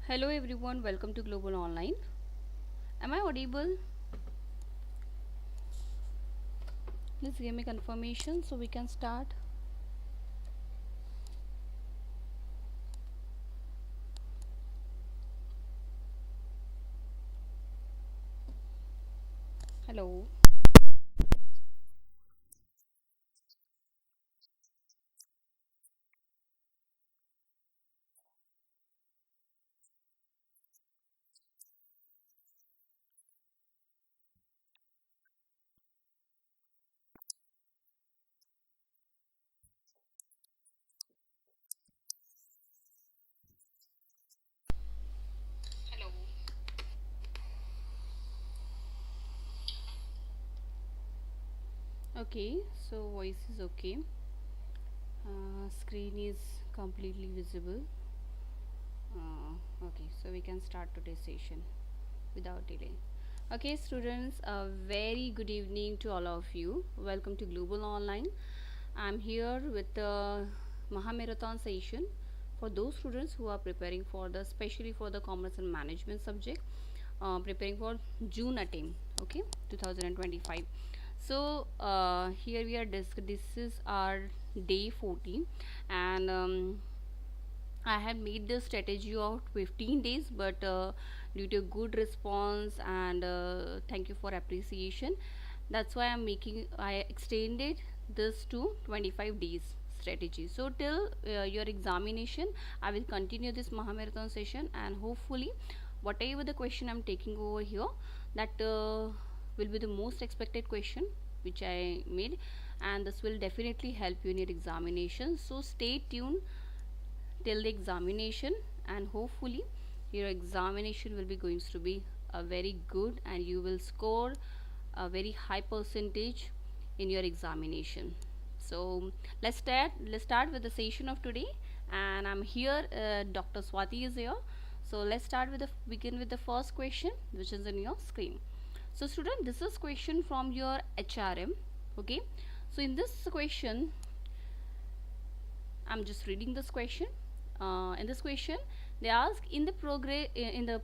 Hello everyone, welcome to Global Online. Am I audible? Please give me confirmation so we can start. Hello. Okay, so voice is okay. Screen is completely visible. Okay, so we can start today's session without delay. Okay, students, a very good evening to all of you. Welcome to Global Online. I'm here with the Maha Marathon session for those students who are preparing for the, especially for the Commerce and Management subject, preparing for June attempt, okay, 2025. So here we are. This is our day 14, and I had made this strategy of 15 days, but due to good response and thank you for appreciation, that's why I extended this to 25 days strategy. So till your examination, I will continue this Mahamarathon session, and hopefully, whatever the question I'm taking over here, that will be the most expected question which I made, and this will definitely help you in your examination. So stay tuned till the examination, and hopefully your examination will be going to be a very good, and you will score a very high percentage in your examination. So let's start with the session of today, and I'm here. Dr. Swati is here. So let's start with the begin with the first question, which is in your screen. So student, this is question from your HRM. Okay, so in this question I'm just reading this question. In this question, they ask in the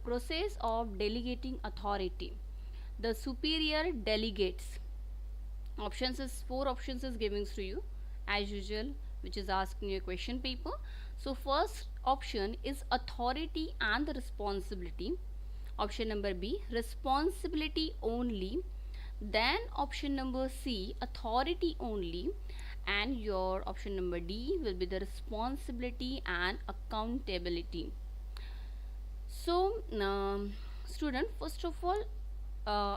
process of delegating authority, the superior delegates. Options is four options is giving to you as usual, which is asked in your question paper. So first option is authority and the responsibility. Option number B, responsibility only. Then option number C, authority only, and your option number D will be the responsibility and accountability. So student, first of all,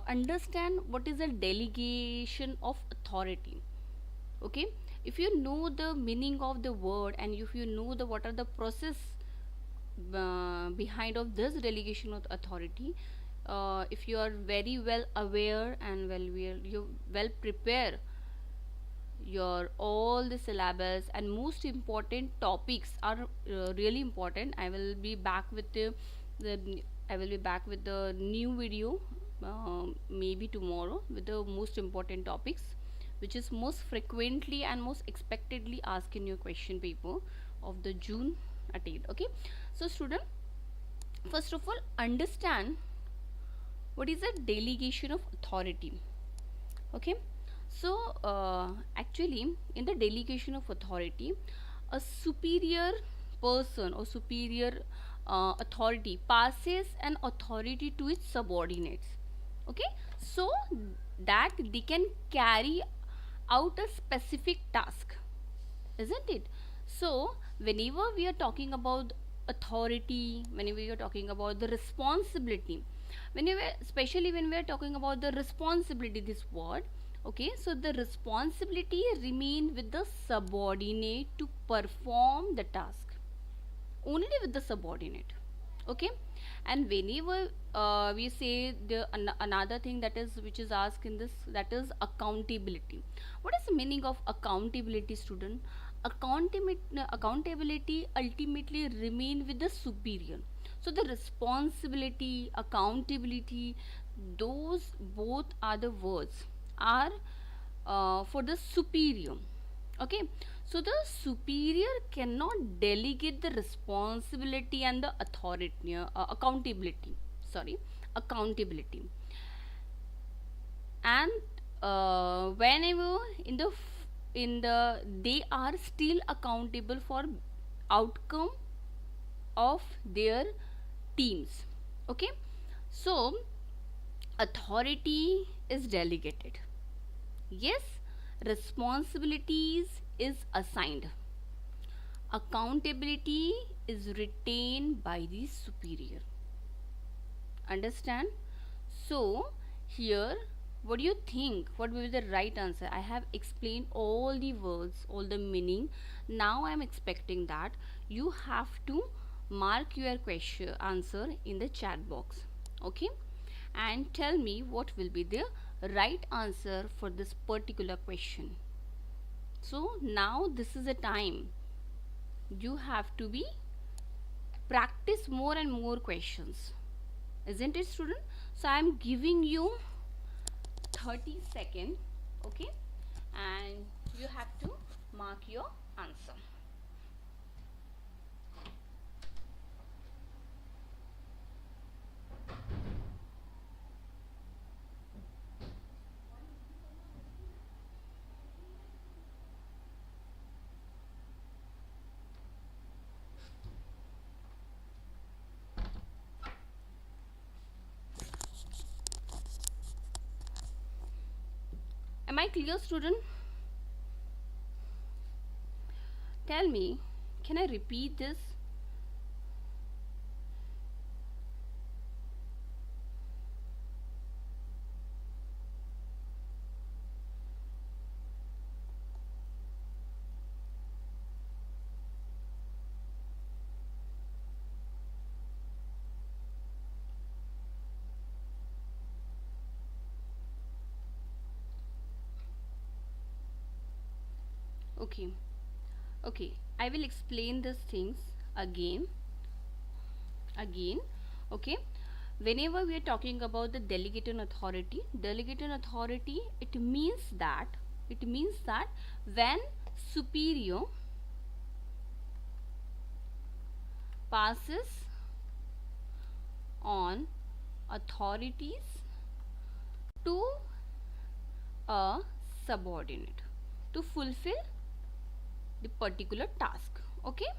understand what is a delegation of authority. Okay, if you know the meaning of the word, and if you know the what are the process behind of this delegation of authority, if you are very well aware and you well prepare your all the syllabus and most important topics are really important. I will be back with the new video, maybe tomorrow, with the most important topics which is most frequently and most expectedly asked in your question paper of the June attempt. Okay, so student, first of all, understand what is a delegation of authority. Okay, so actually in the delegation of authority, a superior person or superior authority passes an authority to its subordinates. Okay, so that they can carry out a specific task, isn't it? So whenever we are talking about authority, whenever we are talking about the responsibility, whenever, especially when we are talking about the responsibility, this word, okay, so the responsibility remain with the subordinate to perform the task, only with the subordinate. Okay, and whenever we say another thing that is which is asked in this, that is accountability. What is the meaning of accountability, student? Accountability ultimately remain with the superior. So the responsibility, accountability, those both are the words are for the superior. Okay, so the superior cannot delegate the responsibility and the authority, accountability. Sorry, accountability. And whenever in the they are still accountable for outcome of their teams. Okay, so authority is delegated. Yes, responsibilities is assigned. Accountability is retained by the superior. Understand? So, here, what do you think? What will be the right answer? I have explained all the words, all the meaning. Now I am expecting that you have to mark your question answer in the chat box. Okay? And tell me what will be the right answer for this particular question. So now this is a time you have to be practice more and more questions, isn't it, student? So I am giving you 30 seconds, okay, and you have to mark your answer. Am I clear, student? Tell me, can I repeat this? Okay, okay, I will explain these things again. Okay, whenever we are talking about the delegated authority, it means that when superior passes on authorities to a subordinate to fulfill the particular task. Okay,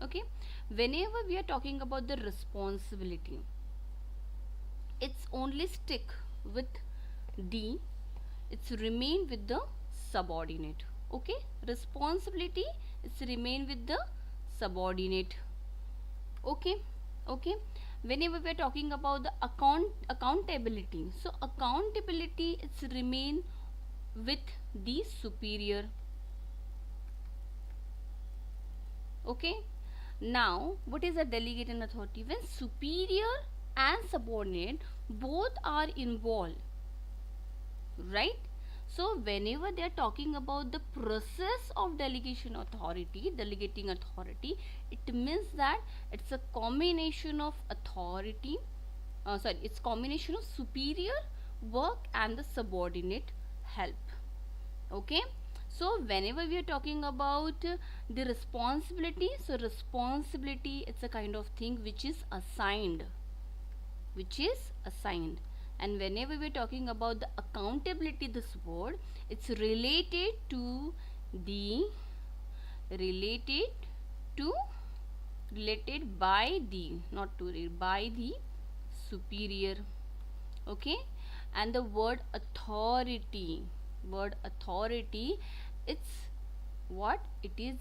okay, whenever we are talking about the responsibility, it's only stick with the it's remain with the subordinate. Okay, responsibility it's remain with the subordinate. Okay, okay, whenever we are talking about the accountability, so accountability it's remain with the superior. Okay, now what is a delegated authority? When superior and subordinate both are involved, right? So whenever they are talking about the process of delegating authority, it means that it's a combination of authority, it's combination of superior work and the subordinate help. Okay, so whenever we are talking about the responsibility, so responsibility it's a kind of thing which is assigned, and whenever we are talking about the accountability, this word it's related by the superior. Okay, and the word authority it's what it is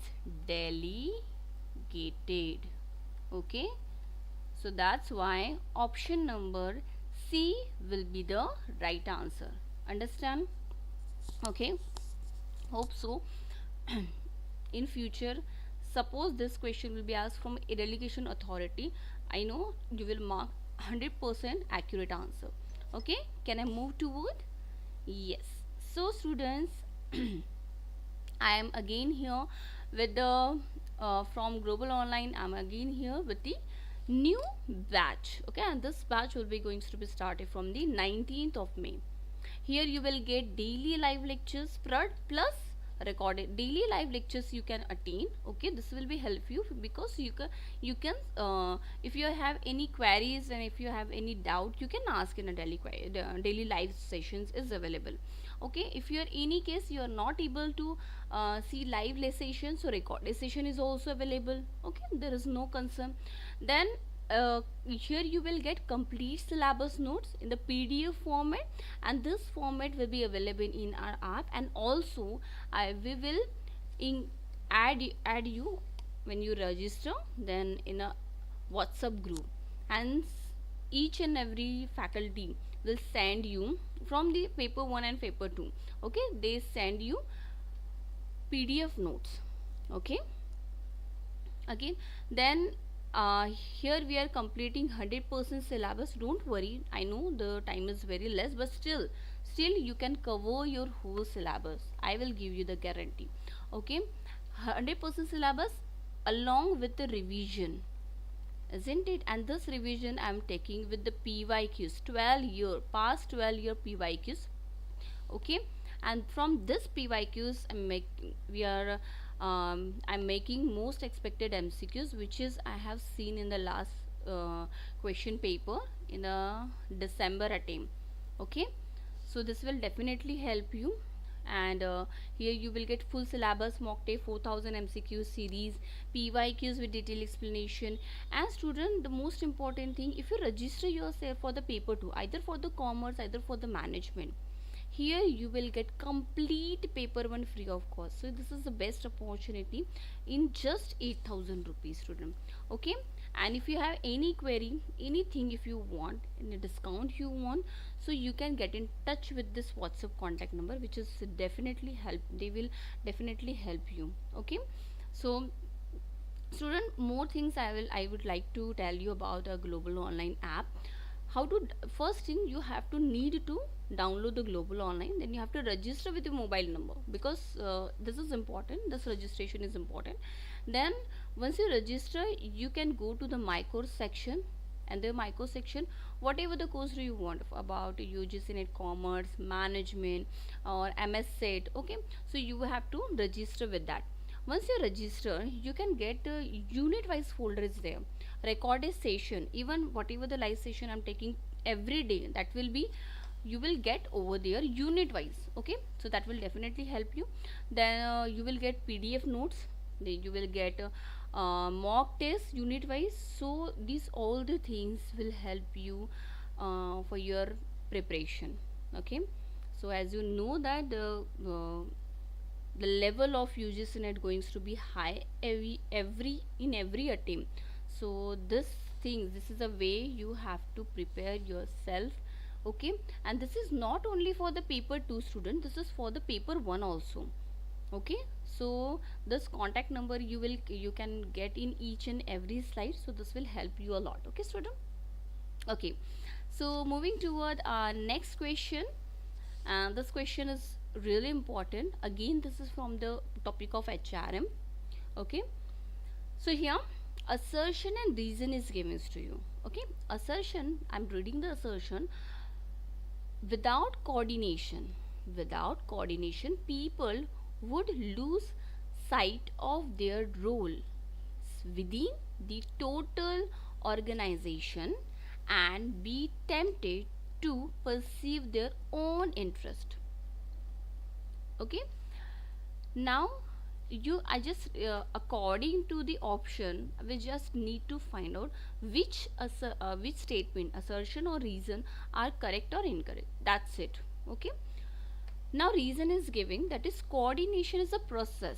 delegated. Okay, so that's why option number C will be the right answer. Understand? Okay, hope so. In future, suppose this question will be asked from a delegation authority, I know you will mark 100% accurate answer. Okay, can I move toward? Yes. So students, I am again here with the from Global Online. I am again here with the new batch. Okay, and this batch will be going to be started from the 19th of May. Here you will get daily live lectures plus recorded daily live lectures you can attain. Okay, this will be help you because you can if you have any queries and if you have any doubt, you can ask in a daily live sessions is available. Okay, if you are any case you are not able to see live session, so recorded session is also available. Okay, there is no concern. Then here you will get complete syllabus notes in the PDF format, and this format will be available in our app. And also we will in add you when you register, then in a WhatsApp group, and each and every faculty will send you from the paper 1 and paper 2. Okay, they send you PDF notes. Okay, again, then here we are completing 100% syllabus. Don't worry, I know the time is very less, but still you can cover your whole syllabus. I will give you the guarantee. Okay, 100% syllabus along with the revision, isn't it? And this revision I am taking with the PYQs, past 12 year PYQs. Okay, and from this PYQs I'm making most expected MCQs, which is I have seen in the last question paper in the December attempt. Okay, so this will definitely help you. And here you will get full syllabus, mock test, 4000 MCQ series, PYQs with detailed explanation. And student, the most important thing, if you register yourself for the paper 2, either for the commerce, either for the management, here you will get complete paper 1 free of cost. So this is the best opportunity in just 8000 rupees, student. Okay, and if you have any query, anything, if you want any discount you want, so you can get in touch with this WhatsApp contact number, which is definitely help, they will definitely help you. Okay, so student, more things I would like to tell you about a global online app. How to, first thing, you have to need to download the global online, then you have to register with your mobile number, because this is important, this registration is important. Then once you register, you can go to the my course section, and the my course section, whatever the course do you want about UGCNET Commerce, Management or MHSET. Okay, so you have to register with that. Once you register, you can get unit wise folders there, recorded session, even whatever the live session I'm taking every day, that will be, you will get over there unit wise. Okay, so that will definitely help you. Then you will get PDF notes, then you will get mock test unit wise. So these all the things will help you for your preparation. Okay, so as you know that the level of UGCNET going to be high in every attempt. So this is a way you have to prepare yourself. Okay, and this is not only for the paper 2 student, this is for the paper 1 also. Okay, so this contact number you can get in each and every slide, so this will help you a lot. Okay, student. Okay, so moving toward our next question, and this question is really important. Again, this is from the topic of HRM. Okay, so here assertion and reason is given to you. Okay, assertion, I'm reading the assertion. Without coordination, people would lose sight of their role within the total organization and be tempted to perceive their own interest. Okay, now I just according to the option, we just need to find out which statement, assertion or reason are correct or incorrect. That's it. Okay, now reason is giving, that is coordination is a process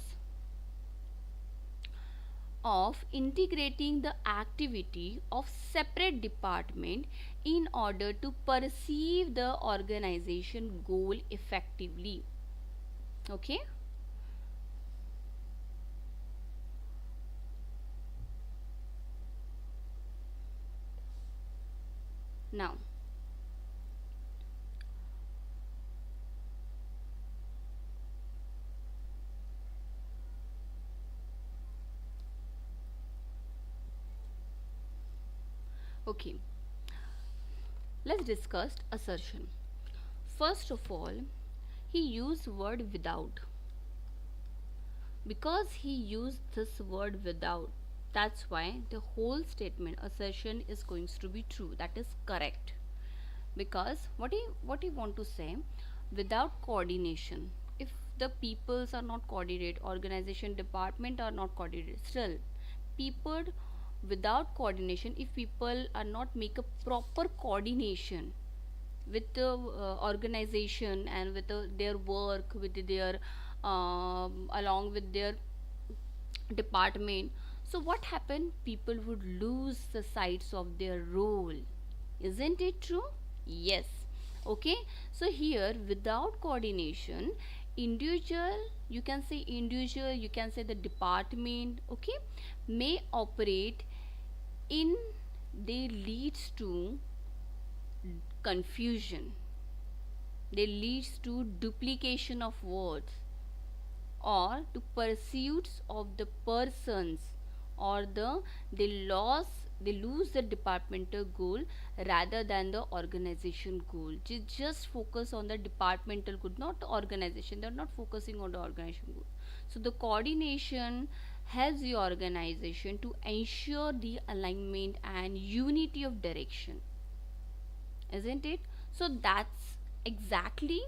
of integrating the activity of separate department in order to perceive the organization goal effectively. Okay, now okay, let's discuss assertion. First of all, he used word without. Because he used this word without, that's why the whole statement assertion is going to be true. That is correct. Because what he want to say, without coordination, if the peoples are not coordinated, organization department are not coordinated, still people without coordination, if people are not make a proper coordination with the organization and with their work, with their along with their department, so what happened, people would lose the sights of their role. Isn't it true? Yes. Okay, so here without coordination, individual, you can say individual, you can say the department, okay, may operate in, they leads to confusion, they leads to duplication of words, or to pursuits of the persons, or they lose the departmental goal rather than the organization goal. Just focus on the departmental goal, not the organization. They're not focusing on the organization goal. So the coordination helps the organization to ensure the alignment and unity of direction. Isn't it? So that's exactly,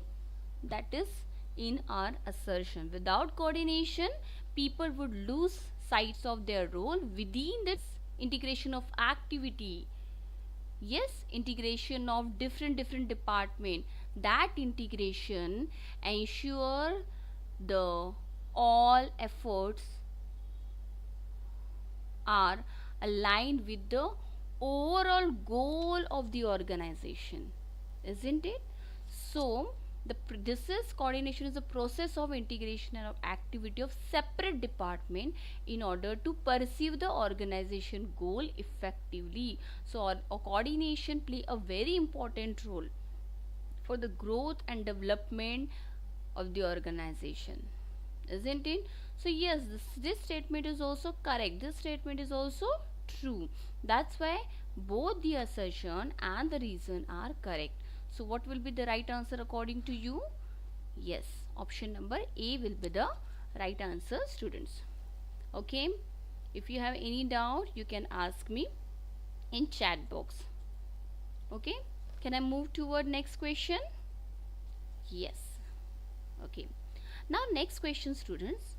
that is in our assertion. Without coordination, people would lose sights of their role within this integration of activity. Yes, integration of different department. That integration ensure the all efforts are aligned with the overall goal of the organization. Isn't it? So this is coordination is a process of integration of activity of separate department in order to pursue the organization goal effectively. So coordination play a very important role for the growth and development of the organization. Isn't it? So yes, this statement is also correct. This statement is also true. That's why both the assertion and the reason are correct. So what will be the right answer according to you? Yes, option number A will be the right answer, students. Okay, if you have any doubt, you can ask me in chat box. Okay, can I move toward next question? Yes. Okay, now next question, students.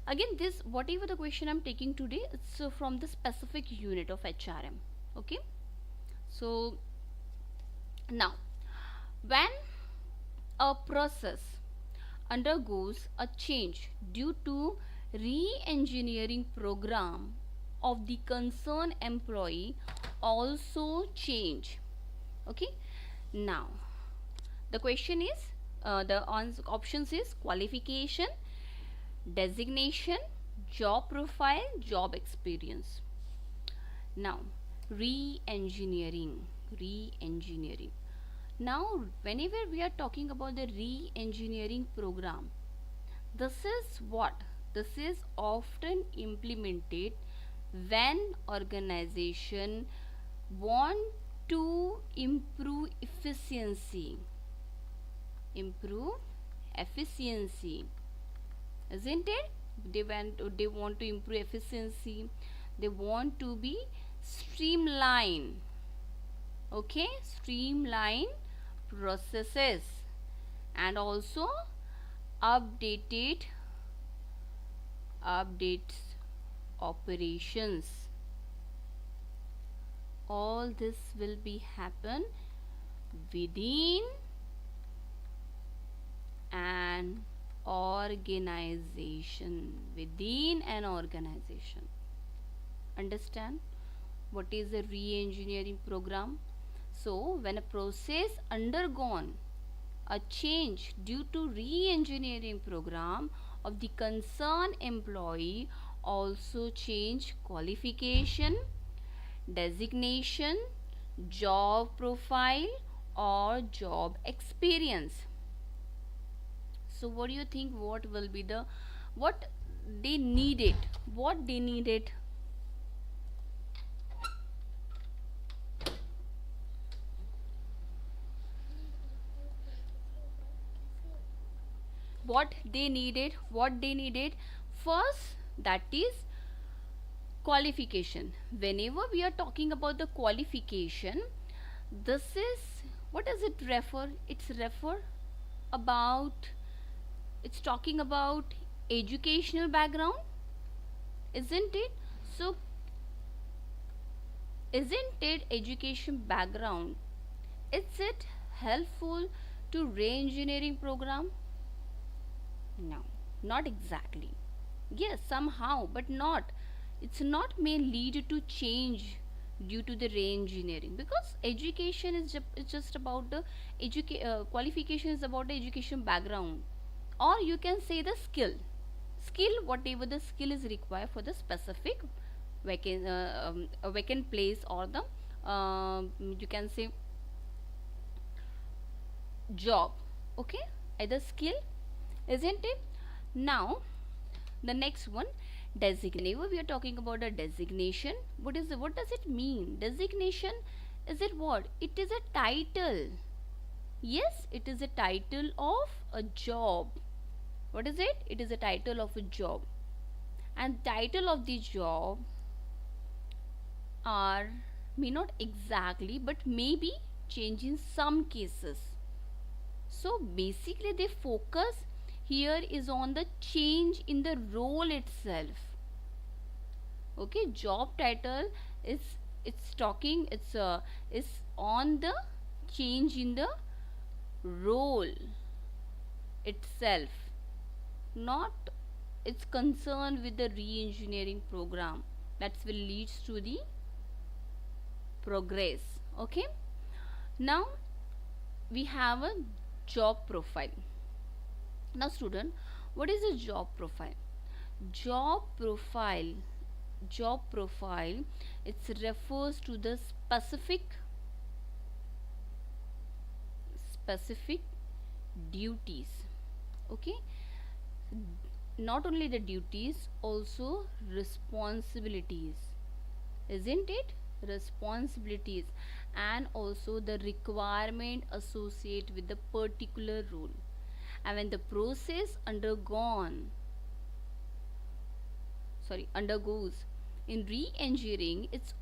Again, this whatever the question I'm taking today, it's from the specific unit of HRM. Okay, so now when a process undergoes a change due to re-engineering program of the concerned employee also change. Okay, now the question is the options is qualification, designation, job profile, job experience. Now re-engineering. Now whenever we are talking about the re-engineering program, this is what? This is often implemented when organization want to improve efficiency. Isn't it? They want to improve efficiency. They want to be streamline. Okay, streamline processes and also updates operations. All this will be happen within an organization. Understand what is a re-engineering program? So when a process undergone a change due to re-engineering program of the concerned employee also change qualification, designation, job profile or job experience. So what do you think, what will be the, what they needed? what they needed. First, that is qualification. Whenever we are talking about the qualification, this is, what does it refer? About, it's talking about educational background, isn't it? So isn't it education background, is it helpful to re-engineering program? No, not exactly. Yes, somehow, but not. It's not may lead to change due to the re-engineering, because education is it's just about the qualification is about the education background, or you can say the skill, whatever the skill is required for the specific a vacant place, or the you can say job. Okay, either skill, isn't it? Now the next one, designation. Whenever we are talking about a designation, what does it mean? Designation, is it what? It is a title. Yes, it is a title of a job. What is it? It is a title of a job, and title of the job are, may not exactly, but maybe change in some cases. So basically the focus here is on the change in the role itself. Okay, job title is, it's talking, is on the change in the role itself, not it's concerned with the re-engineering program that will leads to the progress. Okay, now we have a job profile. Now student, what is a job profile? Job profile, it refers to the specific duties. Okay, not only the duties, also responsibilities, isn't it? Responsibilities, and also the requirement associated with the particular role. And when the process undergoes in re-engineering, it's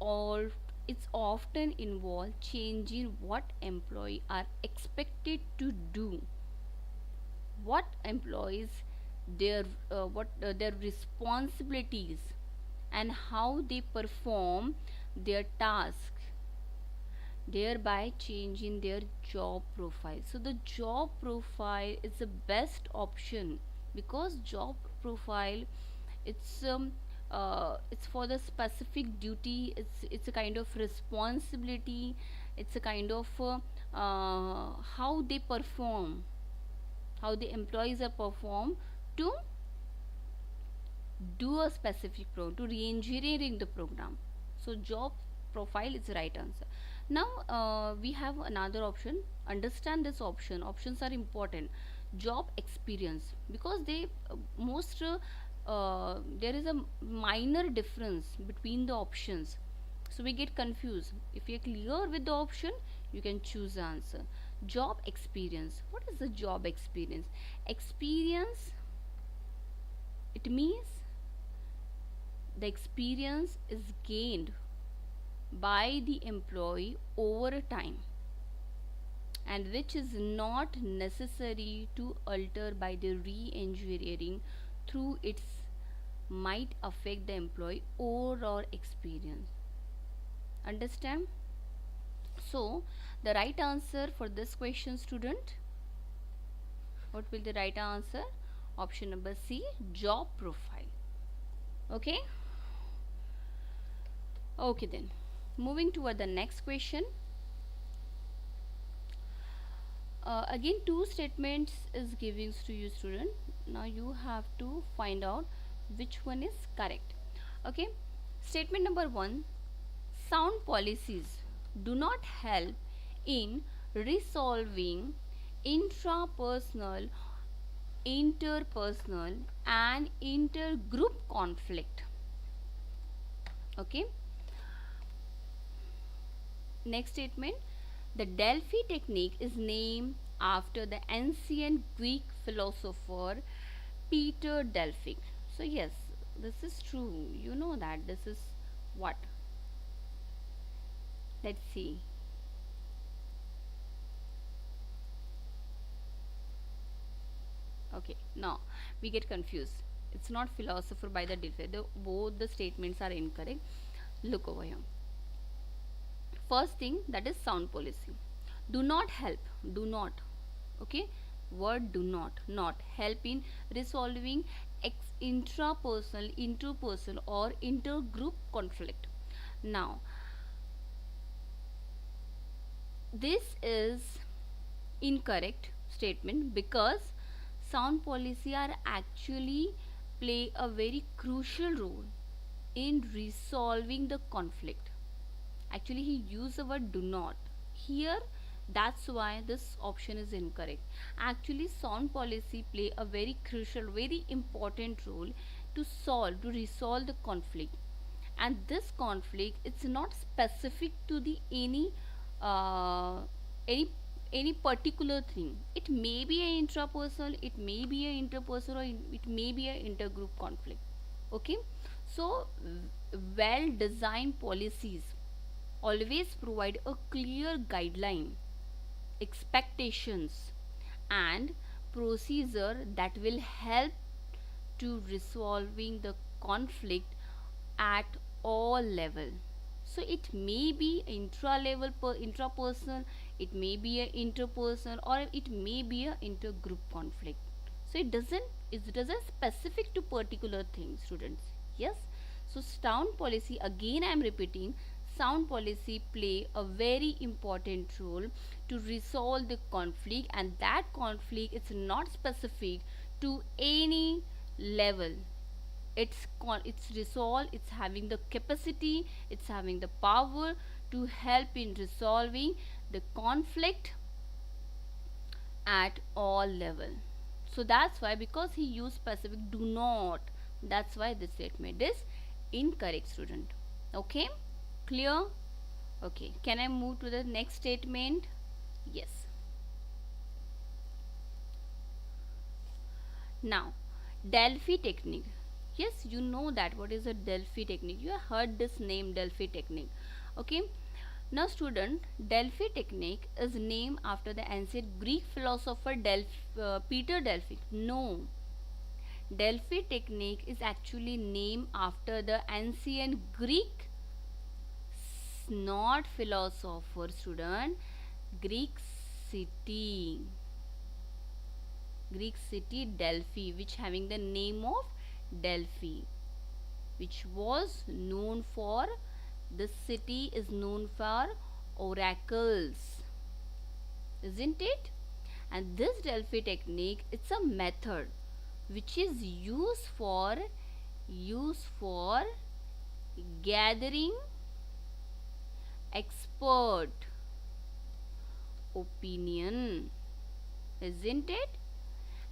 often involve changing what employees are expected to do, what employees their their responsibilities, and how they perform their task, thereby changing their job profile. So the job profile is the best option, because job profile, it's for the specific duty, it's a kind of responsibility, it's a kind of how they perform, how the employees are perform to do a specific program, to re-engineering the program. So job profile is the right answer. Now we have another option. Understand this option. Options are important. Job experience, because they there is a minor difference between the options, so we get confused. If you are clear with the option, you can choose the answer. Job experience. What is the job experience? Experience, it means the experience is gained by the employee over a time, and which is not necessary to alter by the re-engineering through its might affect the employee overall experience. Understand? So the right answer for this question, student, what will the right answer? Option number C, job profile. Okay, okay, then moving toward the next question. Again, two statements is giving to you, student. Now you have to find out which one is correct. Okay, statement number 1, sound policies do not help in resolving intrapersonal, interpersonal and intergroup conflict. Okay, next statement, the Delphi technique is named after the ancient Greek philosopher Peter Delphic. So yes, this is true. You know that this is what? Let's see. Okay, now we get confused. It's not philosopher by the Delphic. Both the statements are incorrect. Look over here. First thing, that is sound policy. Do not help. Do not. Okay, word do not help in resolving intrapersonal, interpersonal or intergroup conflict. Now this is incorrect statement because sound policy are actually play a very crucial role in resolving the conflict. Actually he used the word do not here, that's why this option is incorrect. Actually sound policy play a very crucial, very important role to resolve the conflict, and this conflict it's not specific to the uh, any any particular thing. It may be an intrapersonal, it may be an interpersonal, or it may be an intergroup conflict. Okay, so well designed policies always provide a clear guideline, expectations and procedure that will help to resolving the conflict at all level. So it may be intrapersonal, it may be a interpersonal, or it may be a intergroup conflict. So it doesn't specific to particular things, students. Yes. So sound policy, again I am repeating, sound policy play a very important role to resolve the conflict, and that conflict is not specific to any level. It's resolve, it's having the capacity, it's having the power to help in resolving the conflict at all level. So that's why, because he used specific do not, that's why this statement is incorrect, student. Okay, clear? Okay, can I move to the next statement? Yes. Now Delphi technique. Yes, you know that what is a Delphi technique. You have heard this name, Delphi technique. Okay, now student, Delphi technique is named after the ancient Greek philosopher Peter Delphic. No, Delphi technique is actually named after the ancient Greek, not philosopher, student, Greek city Delphi, which having the name of Delphi, which was known for, this city is known for oracles, isn't it? And this Delphi technique, it's a method which is used for gathering expert opinion, isn't it?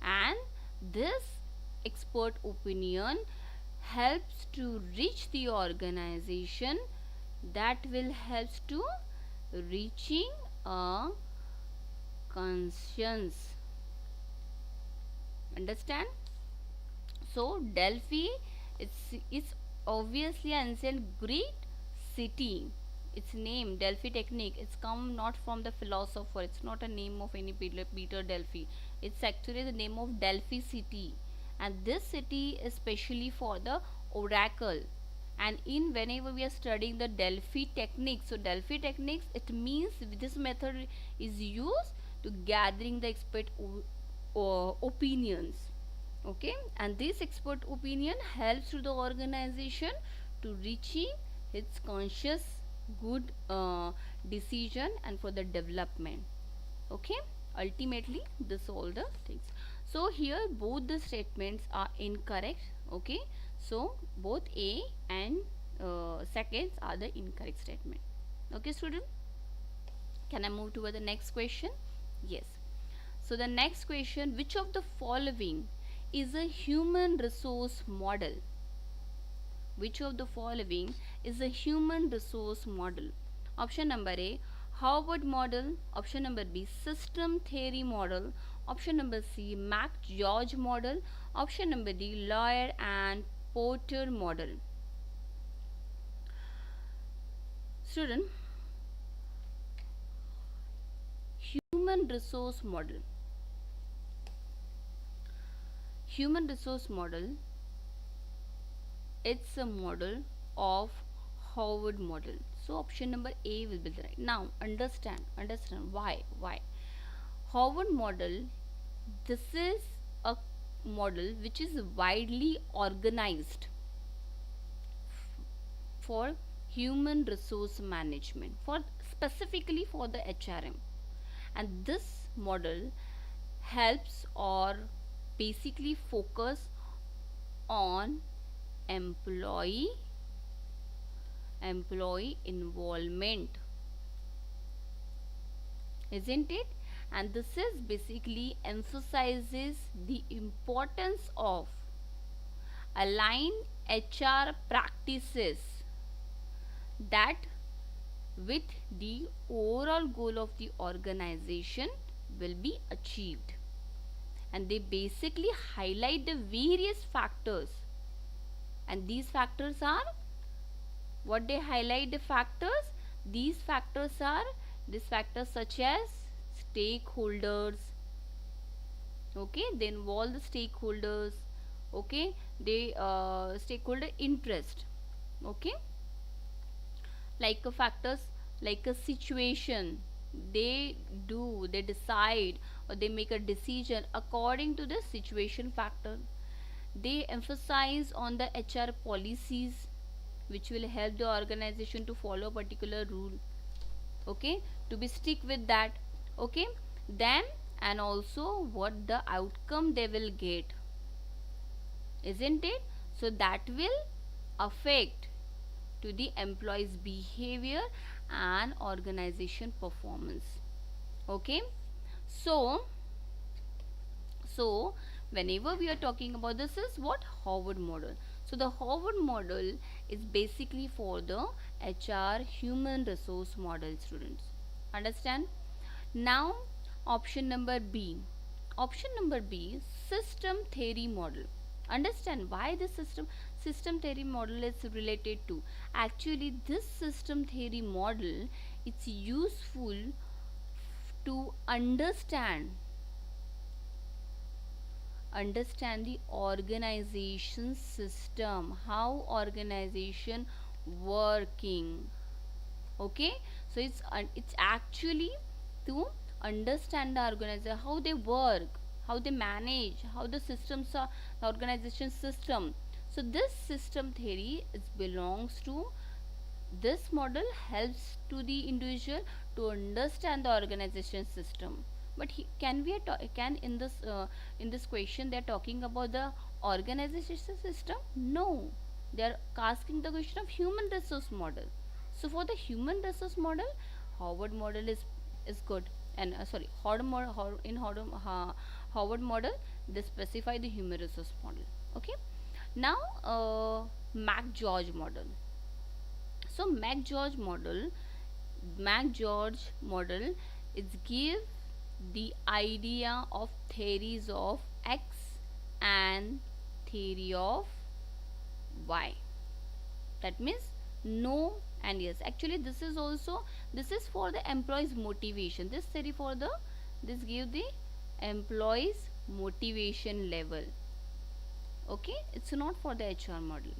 And this expert opinion helps to reach the organization, that will helps to reaching a conscience. Understand? So Delphi, it's obviously ancient Greek city. Its name Delphi technique, it's come not from the philosopher, it's not a name of any Peter Delphi, it's actually the name of Delphi city, and this city is specially for the oracle. And in whenever we are studying the Delphi technique, so Delphi techniques, it means this method is used to gathering the expert opinions. Okay, and this expert opinion helps to the organization to reaching its conscious good decision and for the development. Okay, ultimately this all the things. So here both the statements are incorrect. Okay, so both A and seconds are the incorrect statement. Okay, student, can I move to the next question? Yes. So the next question, which of the following is a human resource model? Which of the following is a human resource model? Option number A, Harvard model. Option number B, system theory model. Option number C, Mac-George model. Option number D, Lawyer and Porter model. Student, human resource model. Human resource model, it's a model of Harvard model. So option number A will be the right. Now understand why. Harvard model, this is a model which is widely organized for human resource management, for specifically for the HRM, and this model helps or basically focus on employee involvement, isn't it? And this is basically emphasizes the importance of aligned HR practices that with the overall goal of the organization will be achieved. And they basically highlight the various factors, and these factors are what they highlight. The factors, these factors such as stakeholders, okay, they involve the stakeholders, okay, they stakeholder interest, okay, like factors like a situation, they decide or they make a decision according to the situation factor. They emphasize on the HR policies which will help the organization to follow a particular rule, okay, to be stick with that, okay. Then and also what the outcome they will get, isn't it? So that will affect to the employees behavior and organization performance, okay. So whenever we are talking about this is what Harvard model. So the Harvard model is basically for the HR human resource model, students, understand. Now option number B, system theory model. Understand why this system theory model is related to. Actually this system theory model, it's useful to understand the organization system, how organization working, okay. So it's actually to understand the organization, how they work, how they manage, how the systems are, the organization system. So this system theory belongs to this model, helps to the individual to understand the organization system. But can in this question they are talking about the organization system? No, they are asking the question of human resource model. So for the human resource model, Harvard model is good, and Harvard model they specify the human resource model, okay. Now Mac-George model. So Mac-George model is give the idea of theories of X and theory of Y. That means no and yes. Actually this is for the employees motivation. This theory this give the employees motivation level, okay. It's not for the HR model.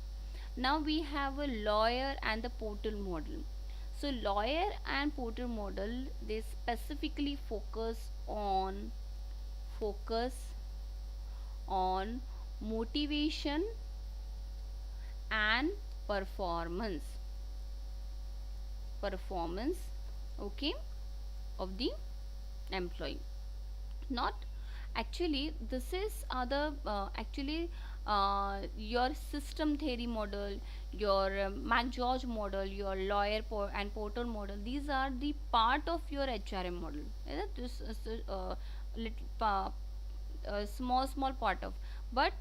Now we have a lawyer and the portal model. So lawyer and portal model, they specifically focus on motivation and performance, okay, of the employee. Not actually this is other your system theory model, your Mac-George model, your lawyer and portal model, these are the part of your HRM model. This is a small part of, but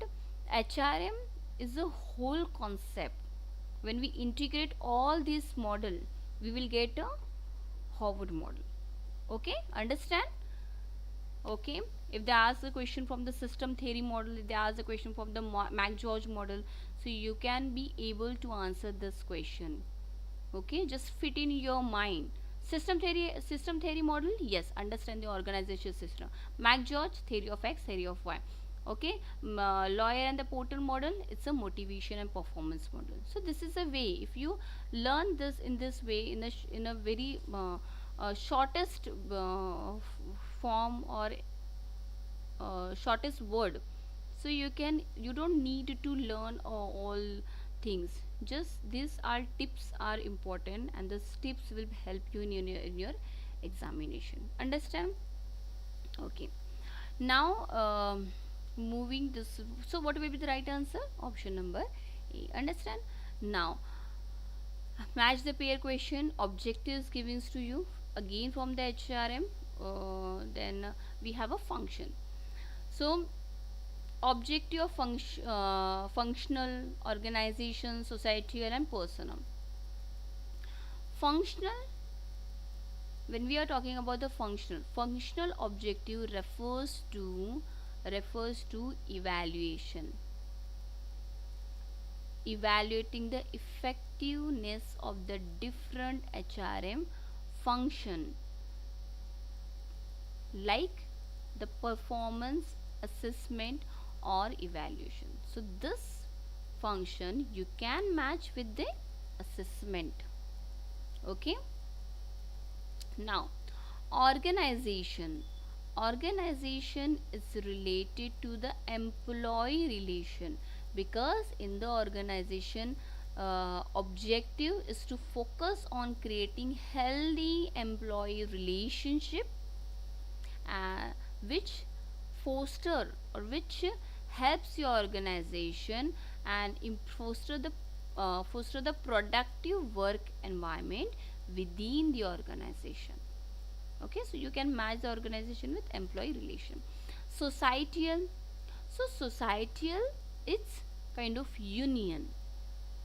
HRM is a whole concept. When we integrate all these model, we will get a Howard model. Okay, understand? Okay, if they ask a question from the system theory model, if they ask a question from the McGeorge model, so you can be able to answer this question. Okay, just fit in your mind. System theory model, yes, understand the organization system. McGeorge, theory of X, theory of Y. Okay, lawyer and the portal model, it's a motivation and performance model. So this is a way, if you learn this in this way, in a very shortest form, or shortest word, so you don't need to learn all things. Just these are tips are important, and these tips will help you in your examination. Understand? Okay, now moving this, so what will be the right answer? Option number A. Understand? Now match the pair question, objectives given to you again from the HRM. Then we have a function. So objective of functional, organization, societal and personal. Functional, when we are talking about the functional objective refers to evaluating the effectiveness of the different HRM function, like the performance assessment or evaluation. So this function you can match with the assessment. Okay, now organization is related to the employee relation, because in the organization objective is to focus on creating healthy employee relationship, which foster or which helps your organization and foster the productive work environment within the organization. Okay, so you can match the organization with employee relation. Societal, so societal, it's kind of union,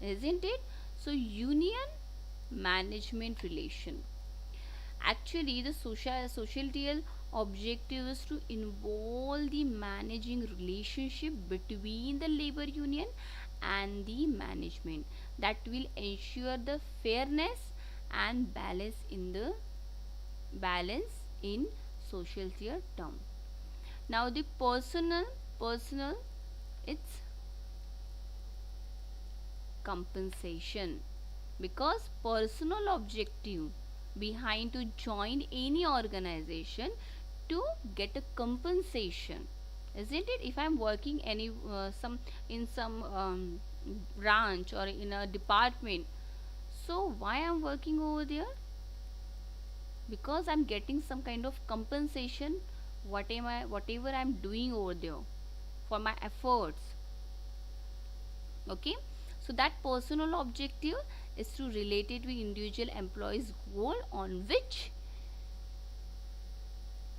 isn't it? So union management relation. Actually the societal objective is to involve the managing relationship between the labor union and the management, that will ensure the fairness and balance in societal term. Now the personal, it's compensation, because personal objective behind to join any organization to get a compensation, isn't it? If I'm working any some branch or in a department, so why I'm working over there? Because I'm getting some kind of compensation, whatever I'm doing over there for my efforts. Okay, so that personal objective is to relate it with individual employees goal, on which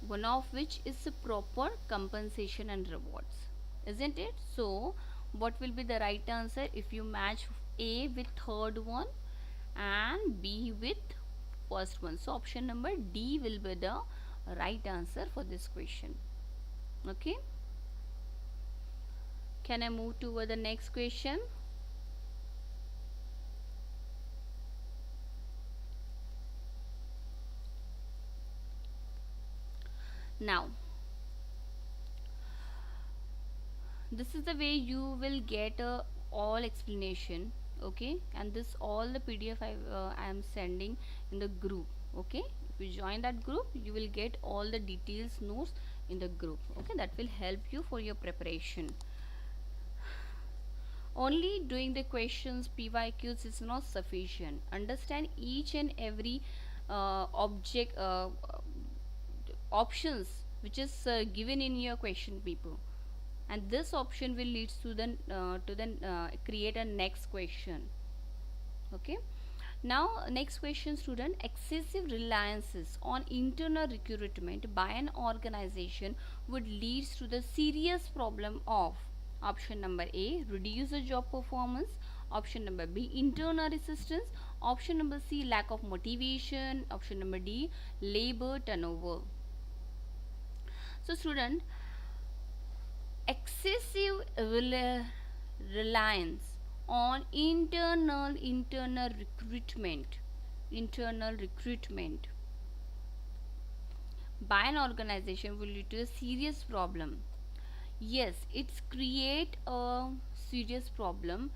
one of which is a proper compensation and rewards, isn't it? So what will be the right answer if you match A with third one and B with first one? So option number D will be the right answer for this question. Okay, can I move to the next question? Now this is the way you will get all explanation. Okay, and this all the PDF I am sending in the group. Okay, if you join that group, you will get all the details notes in the group. Okay, that will help you for your preparation. Only doing the questions PYQs is not sufficient. Understand each and every options which is given in your question paper, and this option will lead to the create a next question. Okay, now next question student, excessive reliances on internal recruitment by an organization would lead to the serious problem of option number A, reduce the job performance, Option number B, internal resistance. Option number C, lack of motivation. Option number D, labor turnover. So student, excessive reliance on internal recruitment by an organization will lead to a serious problem. Yes, it's create a serious problem,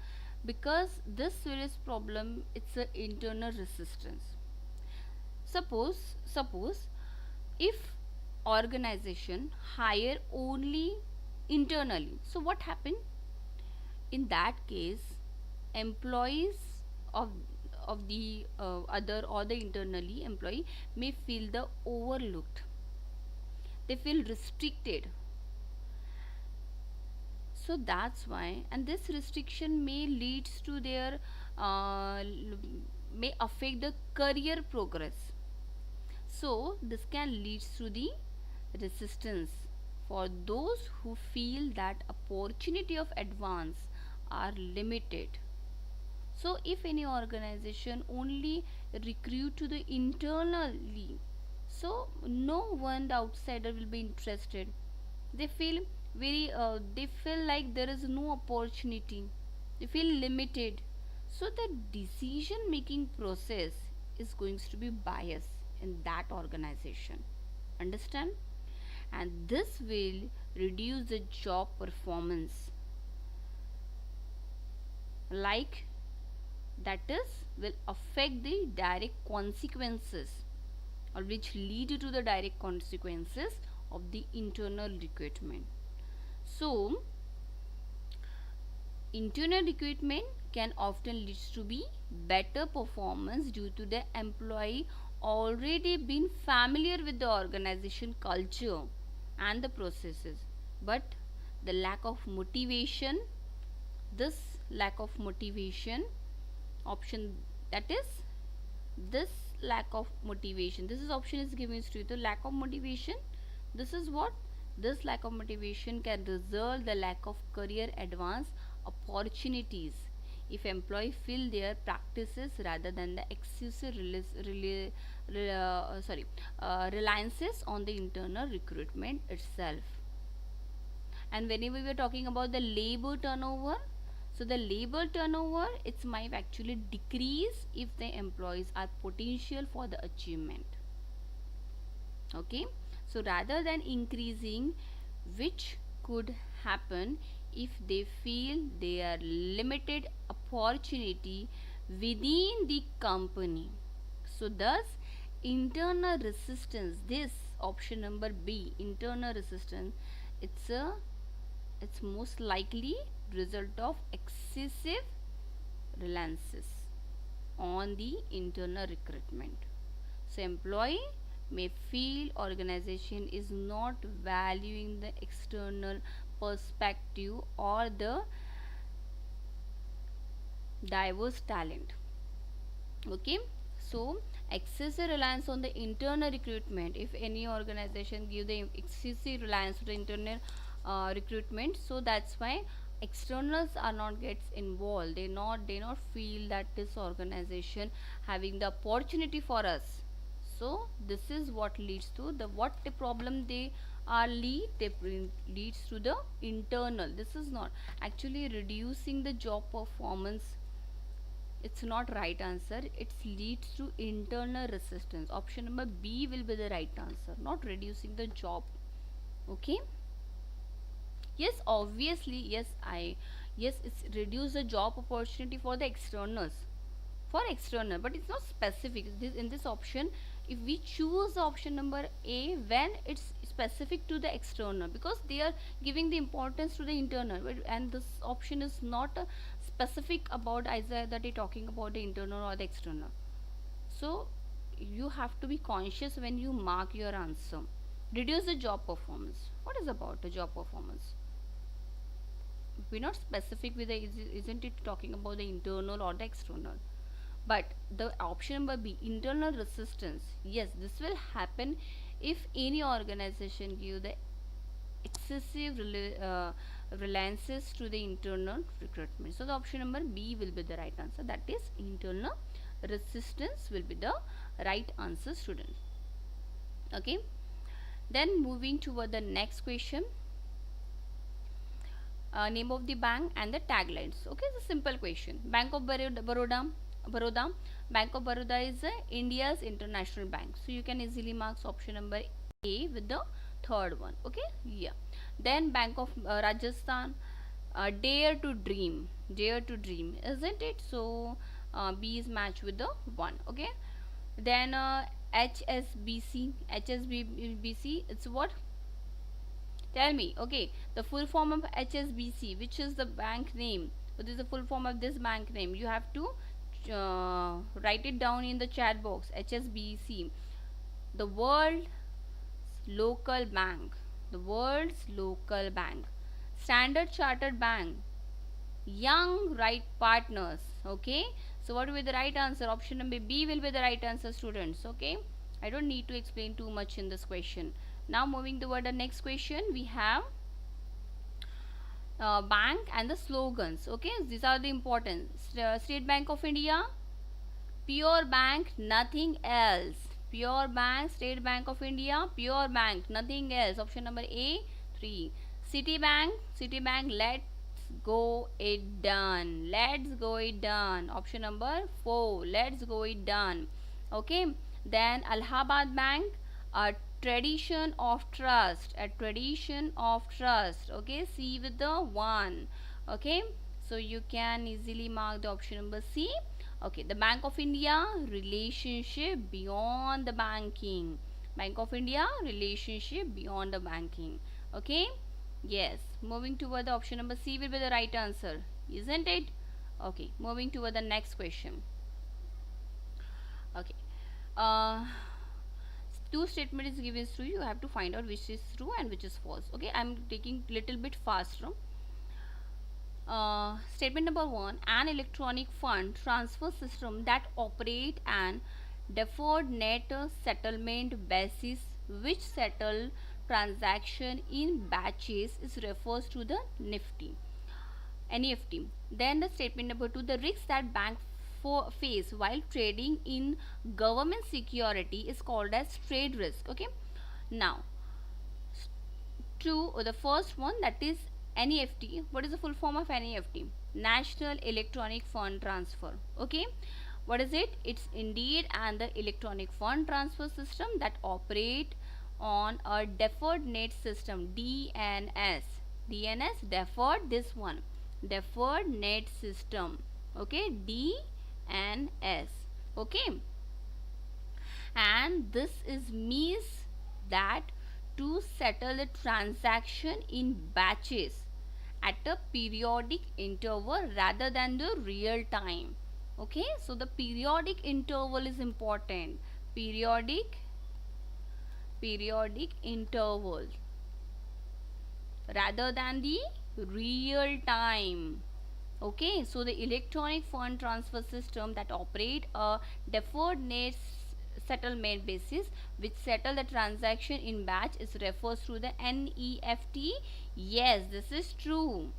because this serious problem, it's an internal resistance. Suppose if organization hire only internally, so what happened in that case? Employees of the other or the internally employee may feel the overlooked, they feel restricted. So that's why, and this restriction may leads to their may affect the career progress. So this can lead to the resistance for those who feel that opportunity of advance are limited. So if any organization only recruit to the internally, so no one, the outsider, will be interested. They feel they feel like there is no opportunity, they feel limited. So the decision making process is going to be biased in that organization, understand? And this will reduce the job performance, like that is will affect the direct consequences, or which lead to the direct consequences of the internal recruitment. So internal recruitment can often lead to be better performance due to the employee already been familiar with the organization culture and the processes. But the lack of motivation, this lack of motivation option, that is this lack of motivation, this is option is given to you, the lack of motivation, this is what, this lack of motivation can result the lack of career advance opportunities if employee feel their practices rather than the excessive reliances on the internal recruitment itself. And whenever we are talking about the labor turnover, so the labor turnover, it might actually decrease if the employees are potential for the achievement. Okay, so rather than increasing, which could happen if they feel they are limited opportunity within the company. So thus internal resistance, this option number B, internal resistance, it's most likely result of excessive reliances on the internal recruitment. So employee may feel organization is not valuing the external perspective or the diverse talent. Okay, so excessive reliance on the internal recruitment, if any organization give the excessive reliance to the internal recruitment, so that's why externals are not gets involved, they not feel that this organization having the opportunity for us. So this is what leads to the what the problem they are leads to the internal, this is not actually reducing the job performance, it's not right answer, it leads to internal resistance. Option number B will be the right answer, not reducing the job. Okay, yes, obviously, yes, it's reduce the job opportunity for the externals, for external, but it's not specific. In this option, if we choose the option number A, when it's specific to the external, because they are giving the importance to the internal, and this option is not specific about either that they talking about the internal or the external. So you have to be conscious when you mark your answer. Reduce the job performance, what is about the job performance? We're not specific with the, isn't it talking about the internal or the external? But the option number B, internal resistance, yes, this will happen if any organization give the excessive reliances to the internal recruitment. So the option number B will be the right answer, that is internal resistance will be the right answer, student. Okay, then moving toward the next question. Name of the bank and the taglines. Okay, it's a simple question. Bank of Baroda. Bank of Baroda is India's international bank. So you can easily mark option number A with the third one. Okay, yeah. Then Bank of Rajasthan. Dare to dream, isn't it? So B is matched with the 1. Okay, then HSBC, it's what? Tell me. Okay, the full form of HSBC, which is the bank name? What is the full form of this bank name? You have to write it down in the chat box. HSBC, the world's local bank, Standard Chartered Bank, Young Right Partners. Okay, so what will be the right answer? Option number B will be the right answer, students. Okay, I don't need to explain too much in this question. Now moving toward the next question, we have bank and the slogans. Okay, these are the important. State Bank of India, pure bank, nothing else. Pure bank, State Bank of India, pure bank, nothing else. Option number A, 3. Citibank, let's go it done. Option number 4, let's go it done. Okay, then Allahabad Bank, a tradition of trust. Okay, C with the 1. Okay, so you can easily mark the option number C. Okay, the Bank of India, relationship beyond the banking. Okay, yes, moving toward the option number C will be the right answer, isn't it? Okay, moving toward the next question. Okay, two statements is given to you. You have to find out which is true and which is false. Okay, I'm taking little bit faster. Statement number 1, an electronic fund transfer system that operate an deferred net settlement basis which settle transaction in batches is refers to the NEFT. Then the statement number 2, the risks that bank face while trading in government security is called as trade risk. Okay, now the first one, that is NEFT. What is the full form of NEFT? National Electronic Fund Transfer. Okay, what is it? It's indeed and the electronic fund transfer system that operate on a deferred net system, DNS, deferred, this one, deferred net system. Okay, DNS. Okay, and this is means that to settle the transaction in batches at a periodic interval rather than the real time. Okay, so the periodic interval is important. Periodic interval rather than the real time. Okay, so the electronic fund transfer system that operate a deferred net settlement basis which settle the transaction in batch is refers to the NEFT. Yes, this is true.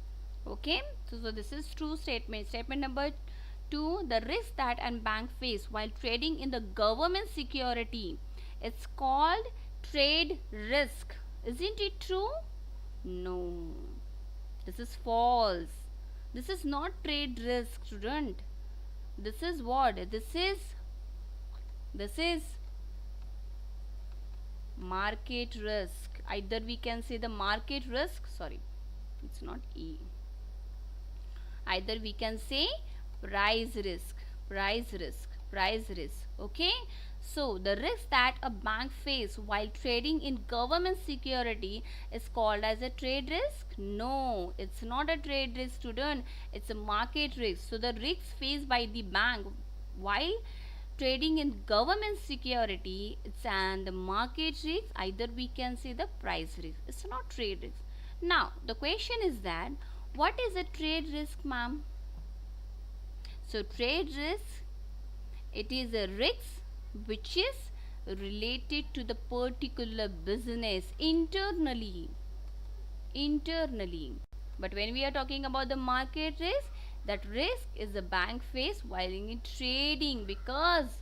Okay, so this is true statement. Statement number 2, the risk that an bank face while trading in the government security, it's called trade risk. Isn't it true? No, this is false. This is not trade risk, student. This is what? This is market risk. Either we can say the market risk, sorry, it's not E. Either we can say price risk. Okay, so the risk that a bank face while trading in government security is called as a trade risk. No, it's not a trade risk, student. It's a market risk. So the risks faced by the bank while trading in government security, it's and the market risk. Either we can say the price risk. It's not trade risk. Now the question is that what is a trade risk, ma'am? So trade risk, it is a risk which is related to the particular business internally. internally. But when we are talking about the market risk, that risk is the bank face while in trading, because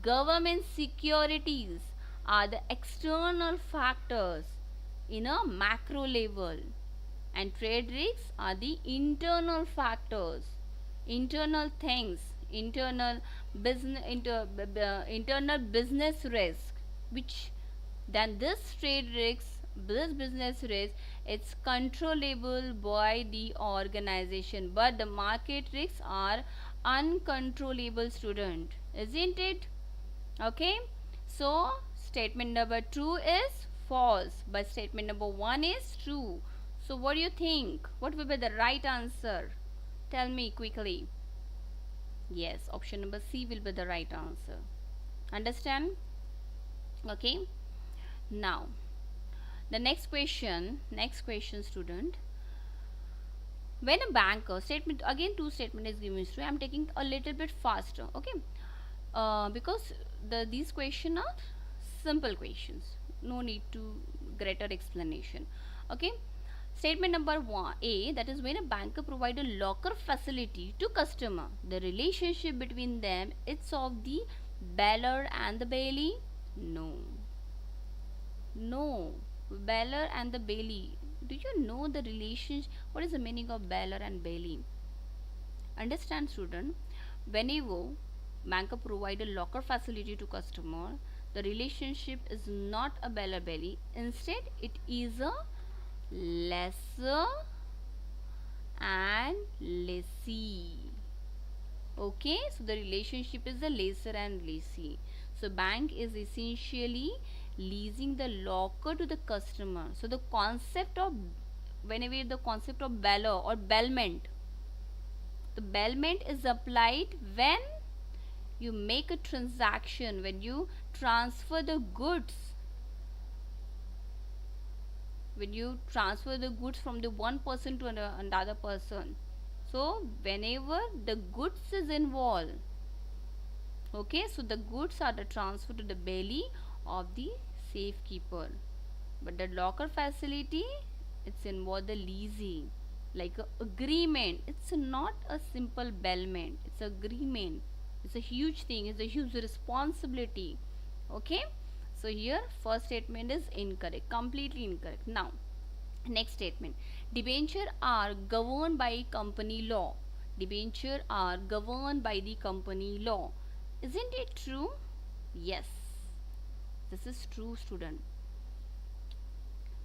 government securities are the external factors in a macro level, and trade risks are the internal factors, internal things, internal business risk, which then this trade risk, this business risk, it's controllable by the organization, but the market risks are uncontrollable, student, isn't it? Okay, so statement number 2 is false, but statement number 1 is true. So what do you think? What will be the right answer? Tell me quickly. Yes, option number C will be the right answer. Understand? Okay. Now, the next question, student. When a banker, statement again, two statement is given to you. I am taking a little bit faster. Okay. Because these questions are simple questions, no need to greater explanation. Okay, statement number 1A, that is when a banker provide a locker facility to customer, the relationship between them, it's of the baller and the bailey. No, baller and the bailey, do you know the relation? What is the meaning of baller and bailey? Understand, student, whenever banker provide a locker facility to customer, the relationship is not a baller belly, instead it is a lessor and lessee. Okay, so the relationship is the lessor and lessee. So bank is essentially leasing the locker to the customer. So the concept of, whenever the concept of baller or bailment, the bailment is applied when you make a transaction, when you transfer the goods, from the one person to another person. So whenever the goods is involved, okay, so the goods are the transfer to the belly of the safekeeper, but the locker facility, it's involved the leasing, like a agreement. It's not a simple bailment, it's agreement. It's a huge thing, it's a huge responsibility. Okay, so here first statement is incorrect, completely incorrect. Now next statement, debenture are governed by company law. Debenture are governed by the company law. Isn't it true? Yes, this is true, student,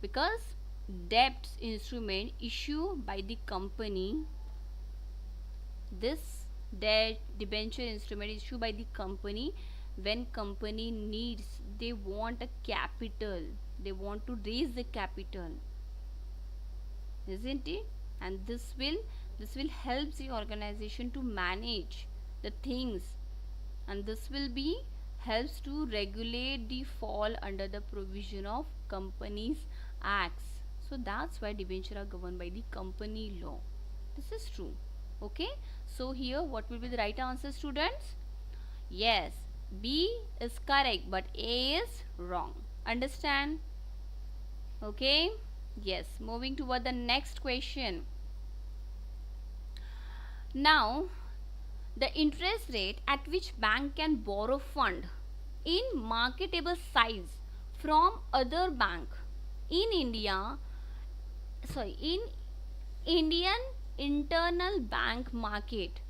because debt instrument issued by the company, this debt debenture instrument issued by the company when company needs, they want a capital, they want to raise the capital, isn't it? And this will help the organization to manage the things, and this will be helps to regulate the fall under the provision of companies acts. So that's why debenture are governed by the company law. This is true. Okay, so here what will be the right answer, students? Yes, B is correct, but A is wrong. Understand? Okay, yes, moving toward the next question. Now, the interest rate at which bank can borrow fund in marketable size from other bank in India, in Indian internal bank market.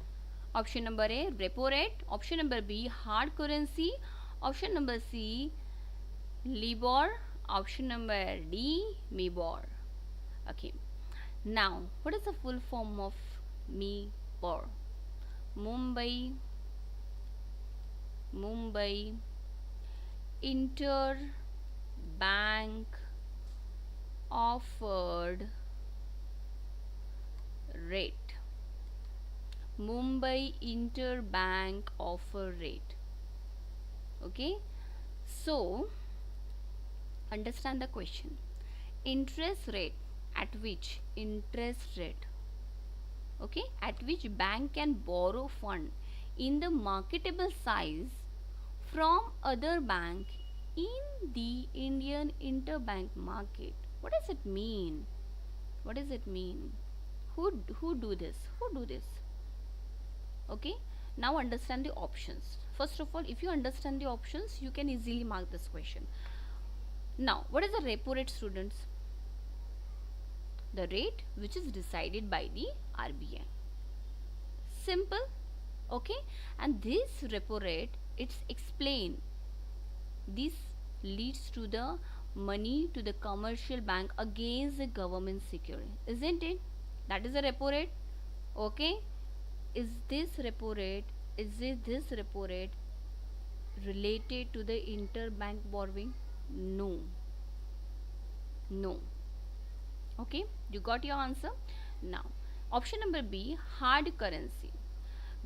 Option number A, repo rate. Option number B, hard currency. Option number C, LIBOR. Option number D, MIBOR. Okay, now what is the full form of MIBOR? Mumbai Interbank Offered Rate. Mumbai Interbank Offer Rate. Okay, so understand the question. Interest rate, at which okay, at which bank can borrow fund in the marketable size from other bank in the Indian interbank market. What does it mean? What does it mean? Who do this? Who do this? Okay, now understand the options. First of all, if you understand the options, you can easily mark this question. Now, what is the repo rate, students? The rate which is decided by the RBI. Simple. Okay, and this repo rate, it's explained. This leads to the money to the commercial bank against the government security, isn't it? That is the repo rate. Okay, is this repo rate related to the interbank borrowing? No. Okay, you got your answer. Now, option number B, hard currency.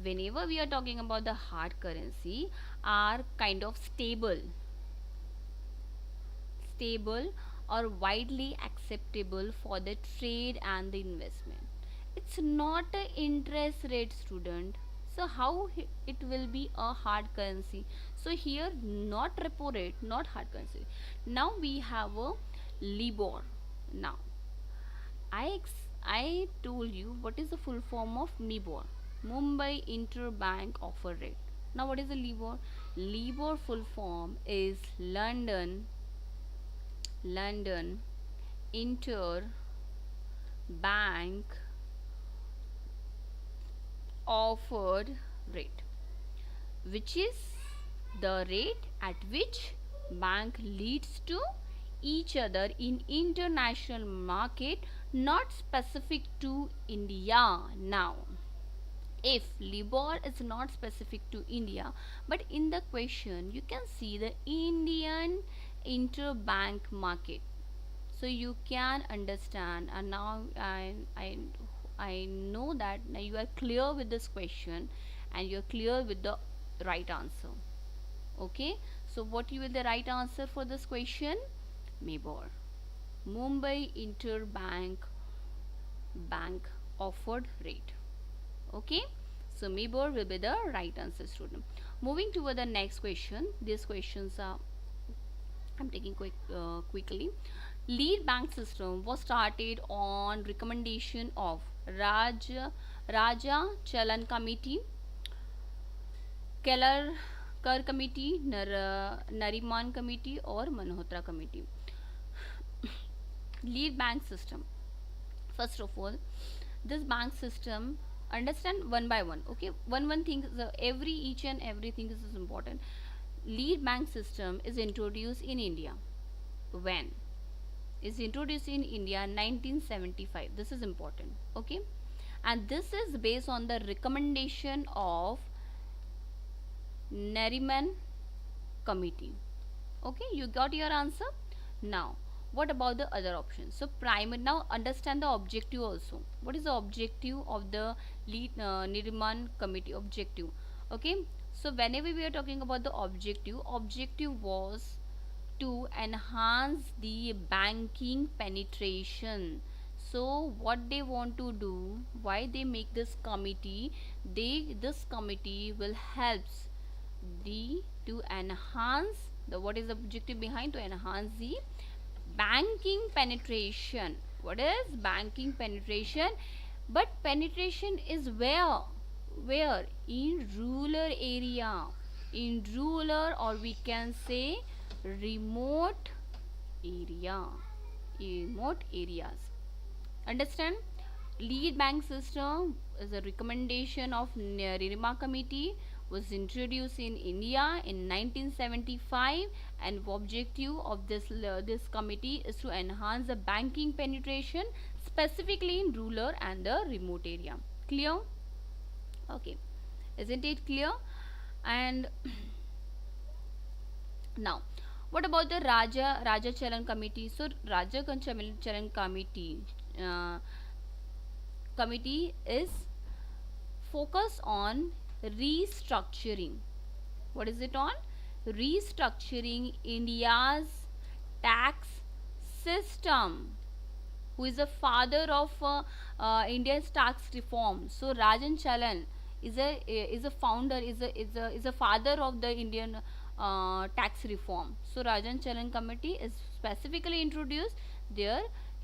Whenever we are talking about the hard currency, are kind of stable or widely acceptable for the trade and the investment. It's not an interest rate, student. So how it will be a hard currency? So here not repo rate, not hard currency. Now we have a LIBOR. Now I told you what is the full form of MIBOR, Mumbai Interbank Offer Rate. Now what is the LIBOR? LIBOR full form is London Interbank Offered Rate, which is the rate at which bank leads to each other in international market, not specific to India. Now, if LIBOR is not specific to India, but in the question you can see the Indian interbank market, so you can understand. And now I know that now you are clear with this question and you are clear with the right answer. Okay, so what will the right answer for this question? MIBOR, Mumbai Interbank Bank Offered Rate. Okay, so MIBOR will be the right answer, student. Moving to the next question. These questions are I'm taking quickly. Lead bank system was started on recommendation of Raja Chalan Committee, Keller Committee, Nariman Committee or Malhotra Committee. Lead bank system. First of all, this bank system, understand one by one. Okay, one thing, each and everything is important. Lead bank system is introduced in India. When? Is introduced in India 1975. This is important. Okay, and this is based on the recommendation of Nariman Committee. Okay, you got your answer. Now what about the other options? So now understand the objective also. What is the objective of the Nariman Committee objective? Okay, so whenever we are talking about the objective was to enhance the banking penetration. So what they want to do, why they make this committee? This committee will helps to enhance the, what is the objective behind? To enhance the banking penetration. What is banking penetration? But penetration is where in rural area, in rural, or we can say remote areas. Understand? Lead bank system is a recommendation of Nariman Committee, was introduced in India in 1975, and objective of this committee is to enhance the banking penetration specifically in rural and the remote area. Clear? Okay, isn't it clear? And now what about the Raja Chalan Committee? So Raja Chalan Committee is focused on restructuring. What is it on? Restructuring India's tax system. Who is the father of India's tax reform? So Rajan Chalan is a founder, is a father of the Indian tax reform. So Rajan Chalan Committee is specifically introduced there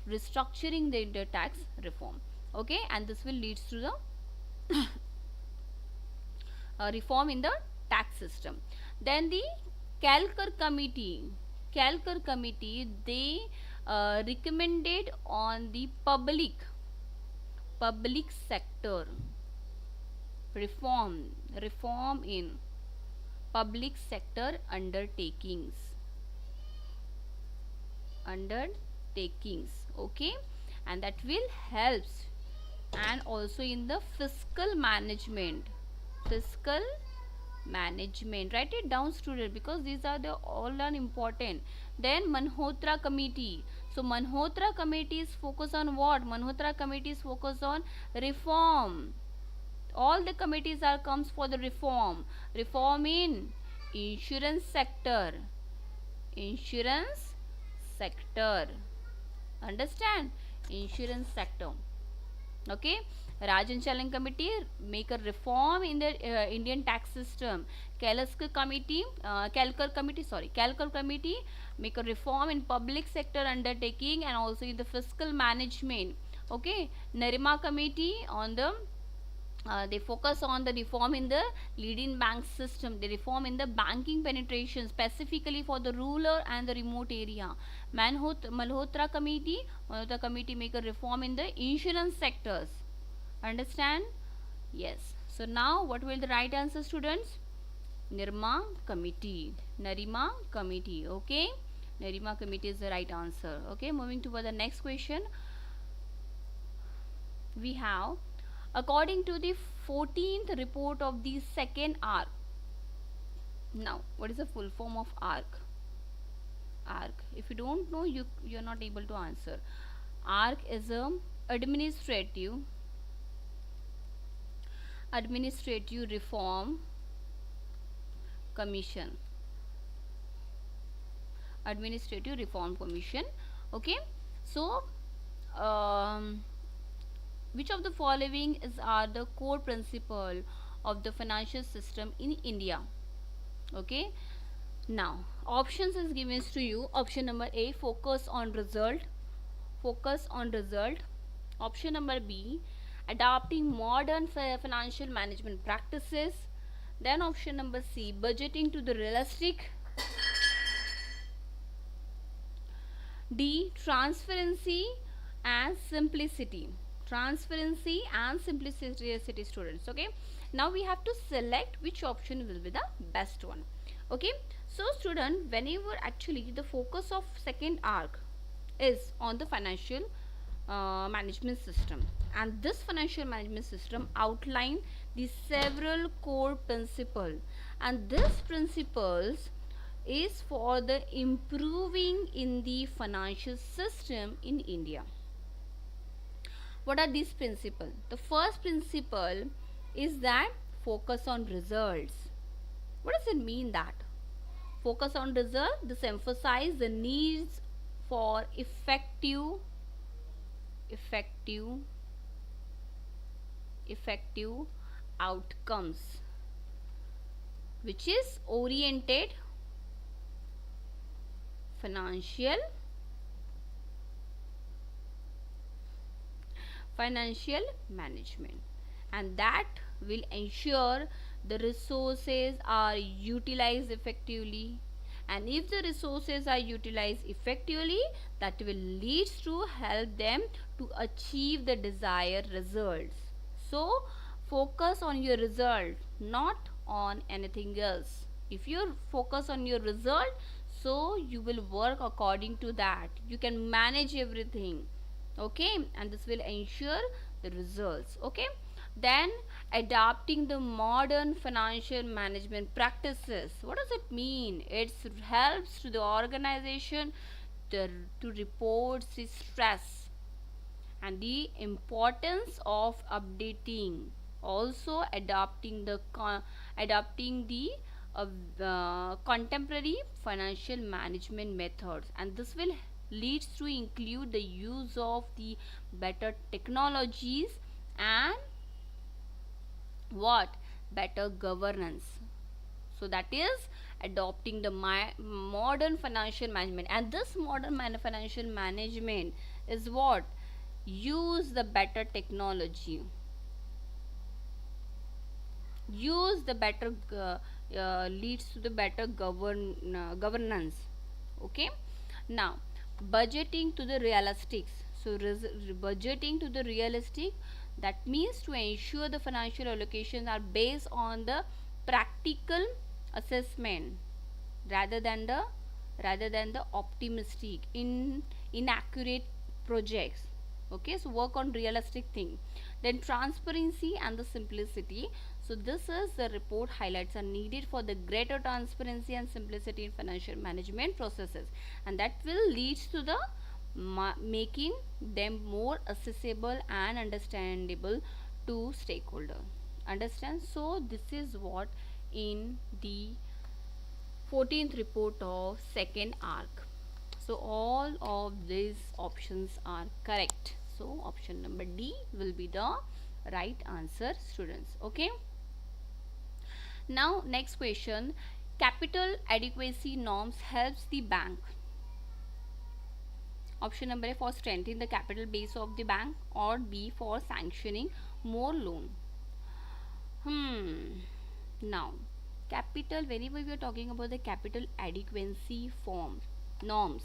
restructuring the tax reform. Okay, and this will lead to the reform in the tax system. Then the Calcar committee, they recommended on the public sector reform in public sector undertakings. Okay, and that will helps, and also in the fiscal management. Write it down, student, because these are the all are important. Then Malhotra committee. So Malhotra committee is focused on what? Malhotra committee is focused on reform. All the committees are comes for the reform in insurance sector. Understand? Insurance sector. Okay, Rajan Chalan committee make a reform in the Indian tax system. Calcar committee make a reform in public sector undertaking and also in the fiscal management. Okay, Narima committee on the they focus on the reform in the leading bank system. They reform in the banking penetration specifically for the rural and the remote area. Malhotra committee make a reform in the insurance sectors. Understand? Yes. So now what will the right answer, students? Narima committee. Okay, Narima committee is the right answer. Okay, moving to the next question. We have, according to the 14th report of the second ARC. Now, what is the full form of ARC? If you don't know, you're not able to answer. ARC is a administrative reform commission. Okay, so which of the following are the core principle of the financial system in India? Okay, now options is given to you. Option number A, focus on result. Option number B, adopting modern financial management practices. Then option number C, budgeting to the realistic. D, transparency and simplicity. Students. Okay, now we have to select which option will be the best one. Okay, so student, whenever actually the focus of second ARC is on the financial management system, and this financial management system outline the several core principles, and these principles is for the improving in the financial system in India. What are these principles? The first principle is that focus on results. What does it mean that? Focus on result. This emphasizes the needs for effective outcomes, which is oriented financial management, and that will ensure the resources are utilized effectively, and if the resources are utilized effectively, that will lead to help them to achieve the desired results. So focus on your result, not on anything else. If you focus on your result, so you will work according to that. You can manage everything. Okay, and this will ensure the results. Okay, then adapting the modern financial management practices. What does it mean? It helps to the organization to report the stress and the importance of updating, also adapting the contemporary financial management methods, and this will leads to include the use of the better technologies and what? Better governance. So that is adopting the modern financial management, and this modern financial management is what? Use the better technology, use the better leads to the better governance. Okay, now budgeting to the realistics. So budgeting to the realistic, that means to ensure the financial allocations are based on the practical assessment rather than the optimistic inaccurate projects. Okay, so work on realistic thing. Then transparency and the simplicity. So this is the report highlights are needed for the greater transparency and simplicity in financial management processes, and that will lead to the making them more accessible and understandable to stakeholder. Understand? So this is what in the 14th report of second arc. So all of these options are correct. So option number D will be the right answer, students. Okay. Now next question, capital adequacy norms helps the bank. Option number A, for strengthening the capital base of the bank, or B, for sanctioning more loan. Now capital, whenever we are talking about the capital adequacy form norms,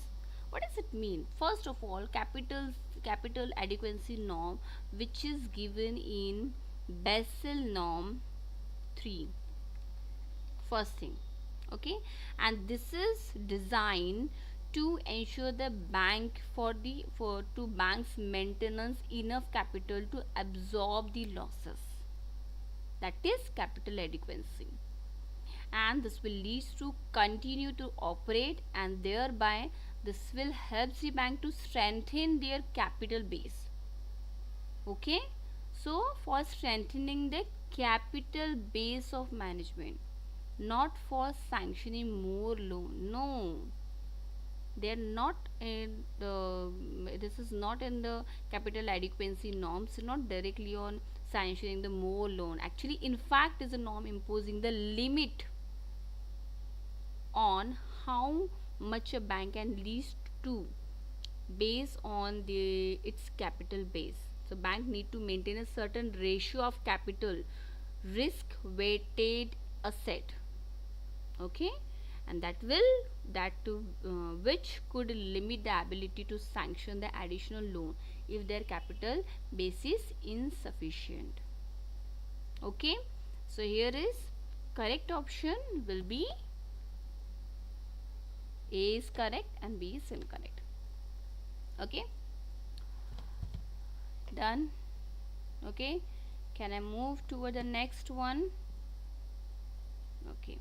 what does it mean? First of all, capital adequacy norm, which is given in Basel norm 3, first thing. Okay, and this is designed to ensure the bank for to bank's maintenance enough capital to absorb the losses. That is capital adequacy, and this will lead to continue to operate, and thereby this will help the bank to strengthen their capital base. Okay, so for strengthening the capital base of management, not for sanctioning more loan. No, they are not in the, this is not in the capital adequacy norms, not directly on sanctioning the more loan. Actually, in fact, is a norm imposing the limit on how much a bank can lease to based on its capital base. So bank need to maintain a certain ratio of capital risk weighted asset. Okay, and which could limit the ability to sanction the additional loan if their capital base is insufficient. Okay, so here is correct option will be A is correct and B is incorrect. Okay, done. Okay, can I move toward the next one? Okay,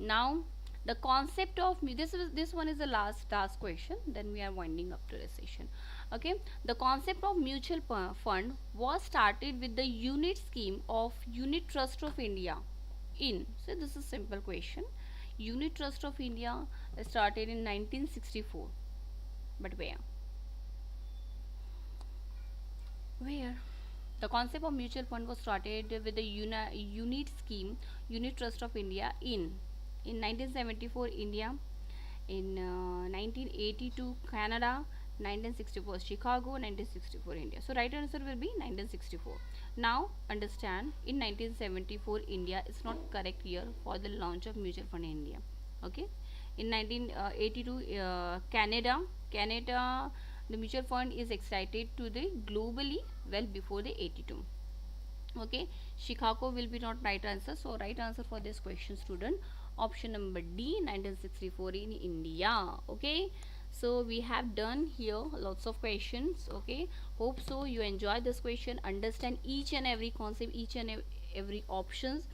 now the concept of this one is the last question, then we are winding up to the session. Okay, the concept of mutual fund was started with the unit scheme of Unit Trust of India in, so this is simple question, Unit Trust of India started in 1964, but where the concept of mutual fund was started with the unit scheme Unit Trust of India in 1974 India, in 1982 Canada, 1964 Chicago, 1964 India. So right answer will be 1964. Now understand, in 1974 India is not correct year for the launch of mutual fund in India. Okay, in 1982 Canada, the mutual fund is excited to the globally well before the 82. Okay, Chicago will be not right answer. So right answer for this question, student, option number D, 1964 in India. Okay, so we have done here lots of questions. Okay, hope so you enjoy this question, understand each and every concept, each and every options.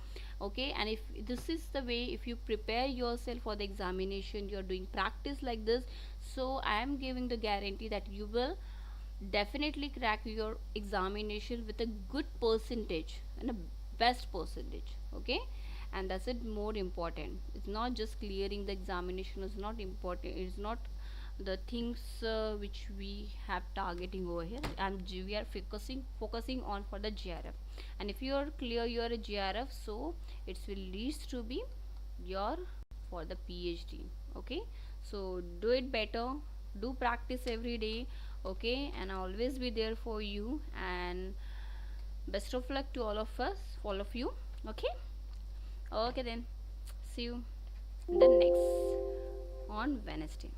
Okay, and if this is the way, if you prepare yourself for the examination, you are doing practice like this, so I am giving the guarantee that you will definitely crack your examination with a good percentage and a best percentage. Okay, and that's it, more important. It's not just clearing the examination is not important, it's not the things which we have targeting over here, and we are focusing on for the GRF. And if you are clear, you are a GRF, so it will lead to be your for the PhD. Okay, so do it better, do practice every day. Okay, and I'll always be there for you, and best of luck to all of you. Okay, okay then, see you in the next on Wednesday.